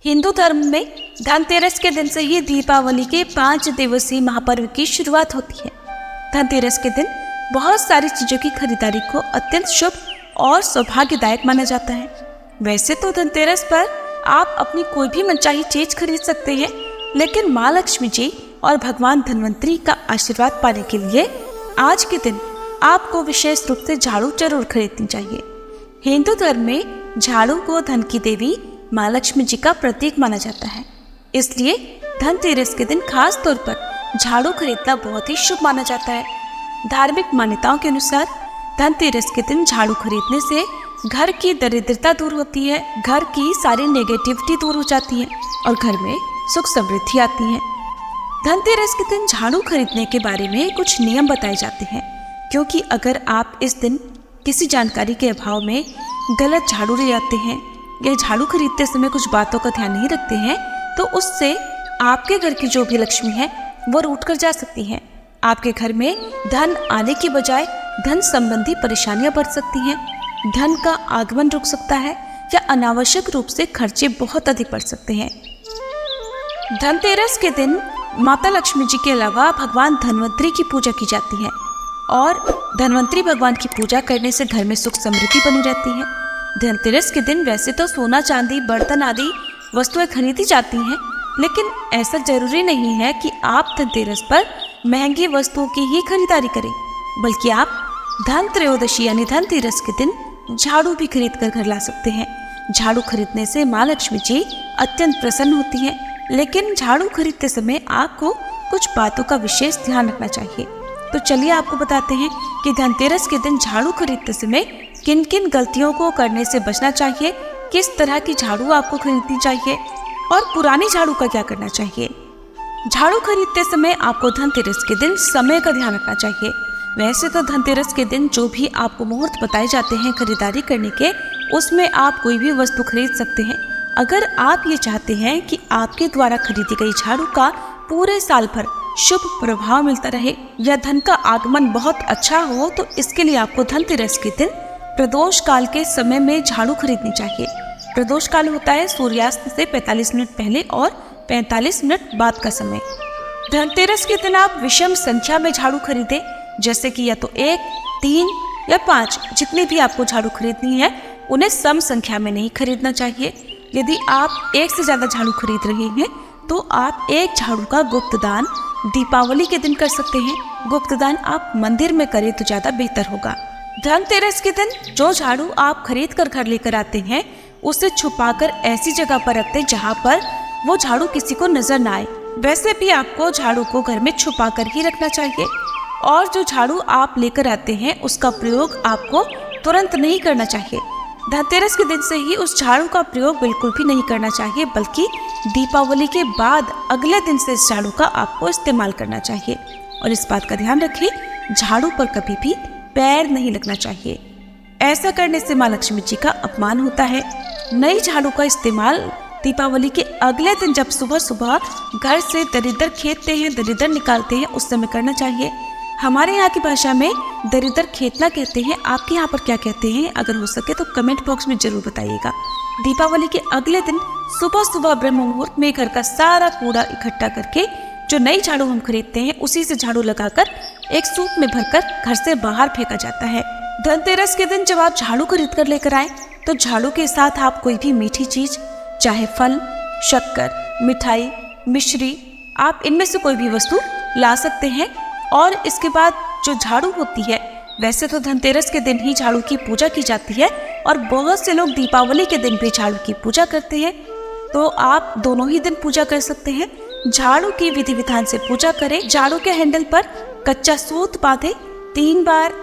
हिंदू धर्म में धनतेरस के दिन से ही दीपावली के 5 दिवसीय महापर्व की शुरुआत होती है। धनतेरस के दिन बहुत सारी चीजों की खरीदारी को अत्यंत शुभ और सौभाग्यदायक माना जाता है। वैसे तो धनतेरस पर आप अपनी कोई भी मनचाही चीज खरीद सकते हैं, लेकिन माँ लक्ष्मी जी और भगवान धन्वंतरी का आशीर्वाद पाने के लिए आज के दिन आपको विशेष रूप से झाड़ू जरूर खरीदनी चाहिए। हिंदू धर्म में झाड़ू को धन की देवी माँ लक्ष्मी जी का प्रतीक माना जाता है, इसलिए धनतेरस के दिन खास तौर पर झाड़ू खरीदना बहुत ही शुभ माना जाता है। धार्मिक मान्यताओं के अनुसार धनतेरस के दिन झाड़ू खरीदने से घर की दरिद्रता दूर होती है, घर की सारी नेगेटिविटी दूर हो जाती है और घर में सुख समृद्धि आती है। धनतेरस के दिन झाड़ू खरीदने के बारे में कुछ नियम बताए जाते हैं, क्योंकि अगर आप इस दिन किसी जानकारी के अभाव में गलत झाड़ू ले जाते हैं या झाड़ू खरीदते समय कुछ बातों का ध्यान नहीं रखते हैं, तो उससे आपके घर की जो भी लक्ष्मी है वो रूठ कर जा सकती हैं। आपके घर में धन आने की बजाय धन संबंधी परेशानियां बढ़ सकती हैं, धन का आगमन रुक सकता है या अनावश्यक रूप से खर्चे बहुत अधिक बढ़ सकते हैं। धनतेरस के दिन माता लक्ष्मी जी के अलावा भगवान धन्वंतरी की पूजा की जाती है और धन्वंतरी भगवान की पूजा करने से घर में सुख समृद्धि बनी रहती है। धनतेरस के दिन वैसे तो सोना चांदी बर्तन आदि वस्तुएं खरीदी जाती हैं, लेकिन ऐसा जरूरी नहीं है कि आप धनतेरस पर महंगी वस्तुओं की ही खरीदारी करें, बल्कि आप धन त्रयोदशी यानी धनतेरस के दिन झाड़ू भी खरीद कर घर ला सकते हैं। झाड़ू खरीदने से माँ लक्ष्मी जी अत्यंत प्रसन्न होती हैं, लेकिन झाड़ू खरीदते समय आपको कुछ बातों का विशेष ध्यान रखना चाहिए। तो चलिए आपको बताते हैं कि धनतेरस के दिन झाड़ू खरीदते समय किन किन गलतियों को करने से बचना चाहिए, किस तरह की झाड़ू आपको खरीदनी चाहिए और पुरानी झाड़ू का क्या करना चाहिए। झाड़ू खरीदते समय आपको धनतेरस के दिन समय का ध्यान रखना चाहिए। वैसे तो धनतेरस के दिन जो भी आपको मुहूर्त बताए जाते हैं खरीदारी करने के, उसमें आप कोई भी वस्तु खरीद सकते हैं। अगर आप ये चाहते हैं कि आपके द्वारा खरीदी गई झाड़ू का पूरे साल भर शुभ प्रभाव मिलता रहे या धन का आगमन बहुत अच्छा हो, तो इसके लिए आपको धनतेरस के दिन प्रदोष काल के समय में झाड़ू खरीदनी चाहिए। प्रदोष काल होता है सूर्यास्त से 45 मिनट पहले और 45 मिनट बाद का समय। धनतेरस के दिन आप विषम संख्या में झाड़ू खरीदें, जैसे कि या तो 1, 3 या 5, जितनी भी आपको झाड़ू खरीदनी है उन्हें सम संख्या में नहीं खरीदना चाहिए। यदि आप एक से ज्यादा झाड़ू खरीद रहे हैं तो आप एक झाड़ू का गुप्त दान दीपावली के दिन कर सकते हैं। गुप्त दान आप मंदिर में करें तो ज्यादा बेहतर होगा। धनतेरस के दिन जो झाड़ू आप खरीद कर घर लेकर आते हैं उसे छुपाकर ऐसी जगह पर रखते हैं जहाँ पर वो झाड़ू किसी को नजर ना आए। वैसे भी आपको झाड़ू को घर में छुपा कर ही रखना चाहिए और जो झाड़ू आप लेकर आते हैं उसका प्रयोग आपको तुरंत नहीं करना चाहिए। धनतेरस के दिन से ही उस झाड़ू का प्रयोग बिल्कुल भी नहीं करना चाहिए, बल्कि दीपावली के बाद अगले दिन से इस झाड़ू का आपको इस्तेमाल करना चाहिए। और इस बात का ध्यान रखें, झाड़ू पर कभी भी पैर नहीं लगना चाहिए। ऐसा करने से माँ लक्ष्मी जी का अपमान होता है। नई झाड़ू का इस्तेमाल दीपावली के अगले दिन जब सुबह सुबह घर से दरिद्र खेदते हैं, दरिद्र निकालते हैं, उस समय करना चाहिए। हमारे यहाँ की भाषा में दरिद्र खेतना कहते हैं, आपके यहाँ पर क्या कहते हैं? अगर हो सके तो कमेंट बॉक्स में जरूर बताइएगा। दीपावली के अगले दिन सुबह सुबह ब्रह्म मुहूर्त में घर का सारा कूड़ा इकट्ठा करके जो नई झाड़ू हम खरीदते हैं उसी से झाड़ू लगाकर एक सूप में भरकर घर से बाहर फेंका जाता है। धनतेरस के दिन जब आप झाड़ू खरीद कर लेकर आए तो झाड़ू के साथ आप कोई भी मीठी चीज, चाहे फल, शक्कर, मिठाई, मिश्री, आप इनमें से कोई भी वस्तु ला सकते हैं। और इसके बाद जो झाड़ू होती है, वैसे तो धनतेरस के दिन ही झाड़ू की पूजा की जाती है और बहुत से लोग दीपावली के दिन भी झाड़ू की पूजा करते हैं, तो आप दोनों ही दिन पूजा कर सकते हैं। झाड़ू की विधि विधान से पूजा करें। झाड़ू के हैंडल पर कच्चा सूत बांधे, 3 बार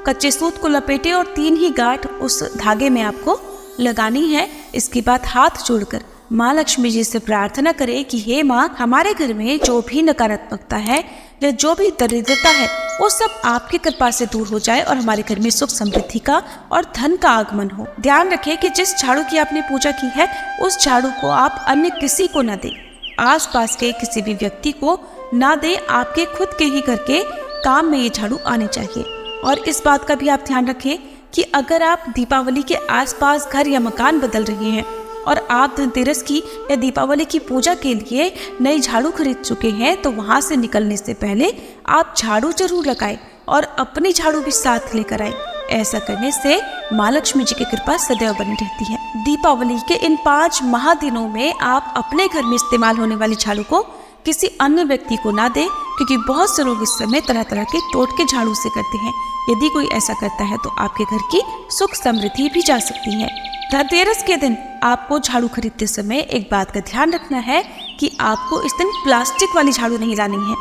कच्चे सूत को लपेटे और 3 ही गांठ उस धागे में आपको लगानी है। इसके बाद हाथ जोड़कर माँ लक्ष्मी जी से प्रार्थना करें कि हे माँ, हमारे घर में जो भी नकारात्मकता है या जो भी दरिद्रता है वो सब आपकी कृपा से दूर हो जाए और हमारे घर में सुख समृद्धि का और धन का आगमन हो। ध्यान रखें कि जिस झाड़ू की आपने पूजा की है उस झाड़ू को आप अन्य किसी को न दें, आसपास के किसी भी व्यक्ति को ना दें। आपके खुद के ही घर के काम में ये झाड़ू आने चाहिए। और इस बात का भी आप ध्यान रखें कि अगर आप दीपावली के आसपास घर या मकान बदल रहे हैं और आप धनतेरस की या दीपावली की पूजा के लिए नई झाड़ू खरीद चुके हैं तो वहां से निकलने से पहले आप झाड़ू जरूर लगाएं और अपनी झाड़ू भी साथ लेकर आए। ऐसा करने से माँ लक्ष्मी जी की कृपा सदैव बनी रहती है। दीपावली के इन 5 महादिनों में आप अपने घर में इस्तेमाल होने वाली झाड़ू को किसी अन्य व्यक्ति को ना दे, क्योंकि बहुत से लोग इस समय तरह तरह के टोटके झाड़ू से करते हैं। यदि कोई ऐसा करता है तो आपके घर की सुख समृद्धि भी जा सकती है। धनतेरस के दिन आपको झाड़ू खरीदते समय एक बात का ध्यान रखना है कि आपको इस दिन प्लास्टिक वाली झाड़ू नहीं लानी है।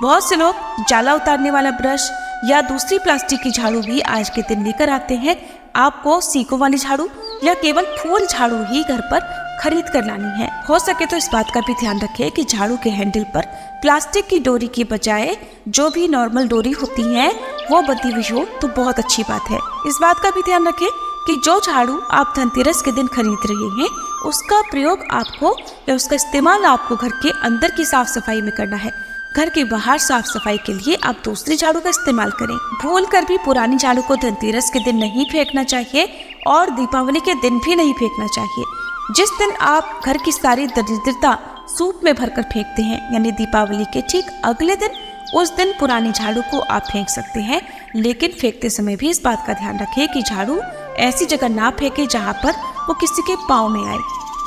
बहुत से लोग जाला उतारने वाला ब्रश या दूसरी प्लास्टिक की झाड़ू भी आज के दिन लेकर आते हैं। आपको सीकों वाली झाड़ू या केवल फूल झाड़ू ही घर पर खरीद कर लानी है। हो सके तो इस बात का भी ध्यान रखें कि झाड़ू के हैंडल पर प्लास्टिक की डोरी की बजाय जो भी नॉर्मल डोरी होती है वो बंधी हुई हो तो बहुत अच्छी बात है। इस बात का भी ध्यान रखें कि जो झाड़ू आप धनतेरस के दिन खरीद रहे हैं उसका प्रयोग आपको या उसका इस्तेमाल आपको घर के अंदर की साफ सफाई में करना है। घर के बाहर साफ सफाई के लिए आप दूसरी झाड़ू का इस्तेमाल करें। भूल कर भी पुरानी झाड़ू को धनतेरस के दिन नहीं फेंकना चाहिए और दीपावली के दिन भी नहीं फेंकना चाहिए। जिस दिन आप घर की सारी दरिद्रता सूप में भरकर फेंकते हैं, यानी दीपावली के ठीक अगले दिन, उस दिन पुरानी झाड़ू को आप फेंक सकते हैं। लेकिन फेंकते समय भी इस बात का ध्यान रखें कि झाड़ू ऐसी जगह ना फेंके जहाँ पर वो किसी के पाँव में आए।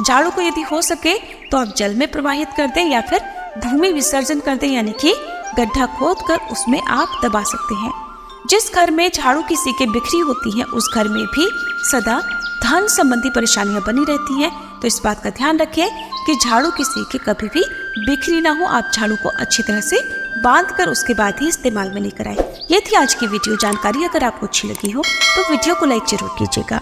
झाड़ू को यदि हो सके तो आप जल में प्रवाहित कर दें या फिर भूमि विसर्जन कर दें, यानी कि गड्ढा खोद कर उसमें आप दबा सकते हैं। जिस घर में झाड़ू की सीकें बिखरी होती हैं उस घर में भी सदा धन संबंधी परेशानियां बनी रहती हैं। तो इस बात का ध्यान रखें कि झाड़ू की सीकें कभी भी बिखरी ना हो। आप झाड़ू को अच्छी तरह से बांध कर उसके बाद ही इस्तेमाल में लेकर आए। ये थी आज की वीडियो जानकारी। अगर आपको अच्छी लगी हो तो वीडियो को लाइक जरूर कीजिएगा।